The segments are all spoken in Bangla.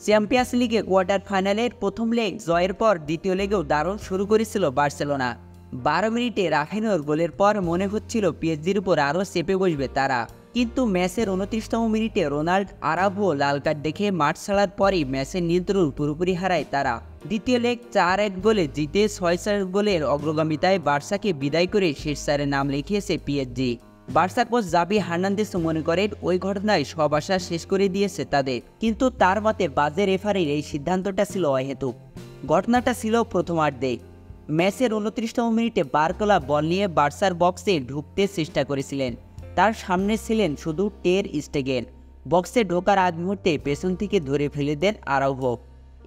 চ্যাম্পিয়ন্স লিগে কোয়ার্টার ফাইনালের প্রথম লেগ জয়ের পর দ্বিতীয় লেগেও দারুণ শুরু করেছিল বার্সেলোনা। 12 মিনিটে রাফিনহোর গোলের পর মনে হচ্ছিল পিএসজির উপর আরও চেপে বসবে তারা, কিন্তু ম্যাচের 29তম মিনিটে রোনাল্ড আরাভো লাল কার্ড দেখে মাঠ ছাড়ার পরই ম্যাচের নিয়ন্ত্রণ পুরোপুরি হারায় তারা। দ্বিতীয় লেগ 4-1 গোলে জিতে 6-4 গোলের অগ্রগামিতায় বার্সাকে বিদায় করে শীর্ষ চারে নাম লিখিয়েছে PSG. Barca coach Xavi Hernandez মনে করেন ওই ঘটনায় সব আশা শেষ করে দিয়েছে তাদের, কিন্তু তার মতে বাজে রেফারির এই সিদ্ধান্তটা ছিল অহেতুক। ঘটনাটা ছিল প্রথমার্ধে। ম্যাচের 29তম মিনিটে বারকোলা বল নিয়ে বার্সার বক্সে ঢুকতে চেষ্টা করেছিলেন। তার সামনে ছিলেন শুধু টের স্টেগেন। বক্সে ঢোকার আগ মুহূর্তে পেছন থেকে ধরে ফেলে দেন আরাউভো।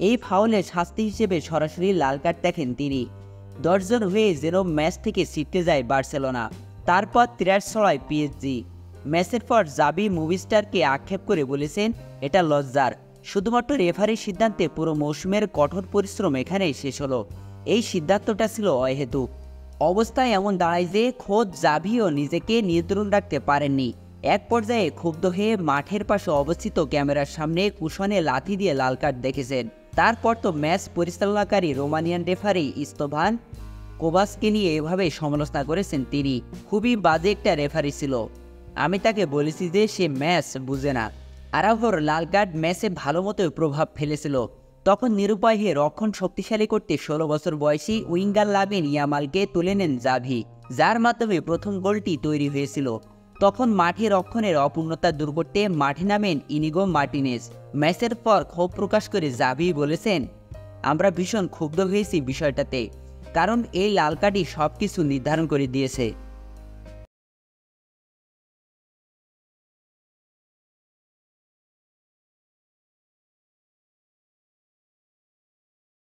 এই ফাউলে শাস্তি হিসেবে সরাসরি লাল কার্ড দেখেন তিনি। 10 জন হয়ে যেন ম্যাচ থেকে ছিটকে যায় বার্সেলোনা। তারপর ত্রাস ছড়ায় পিএসজি। ম্যাচের পর জাভি মুভিস্টারকে আক্ষেপ করে বলেছেন, এটা লজ্জার। শুধুমাত্র রেফারির সিদ্ধান্তে পুরো মৌসুমের কঠোর পরিশ্রম এখানেই শেষ হলো। এই সিদ্ধান্তটা ছিল অহেতুক। অবস্থায় এমন দাঁড়ায় যে খোদ জাভিও নিজেকে নিয়ন্ত্রণ রাখতে পারেননি। এক পর্যায়ে ক্ষুব্ধ হয়ে মাঠের পাশে অবস্থিত ক্যামেরার সামনে কুশনে লাথি দিয়ে লাল কার্ড দেখেছেন। তারপর তো ম্যাচ পরিচালনাকারী রোমানিয়ান রেফারি ইস্তভান কোভাসকে নিয়ে এভাবে সমালোচনা করেছেন তিনি। খুবই বাজে একটা রেফারি ছিল। আমি তাকে বলেছি যে সে ম্যাচ বুঝে না। আরাভোর লাল কার্ড ম্যাচে ভালো মতো প্রভাব ফেলেছিল। তখন নিরুপায় হয়ে রক্ষণ শক্তিশালী করতে 16 বছর বয়সী উইঙ্গার লামিন ইয়ামালকে তুলে নেন জাভি, যার মাধ্যমে প্রথম গোলটি তৈরি হয়েছিল। তখন মাঠে রক্ষণের অপূর্ণতা দূর করতে মাঠে নামেন ইনিগো মার্টিনেজ। ম্যাচের পর ক্ষোভ প্রকাশ করে জাভি বলেছেন, আমরা ভীষণ ক্ষুব্ধ হয়েছি বিষয়টাতে, কারণ এই লাল কার্ডই সব কিছু নির্ধারণ করে দিয়েছে।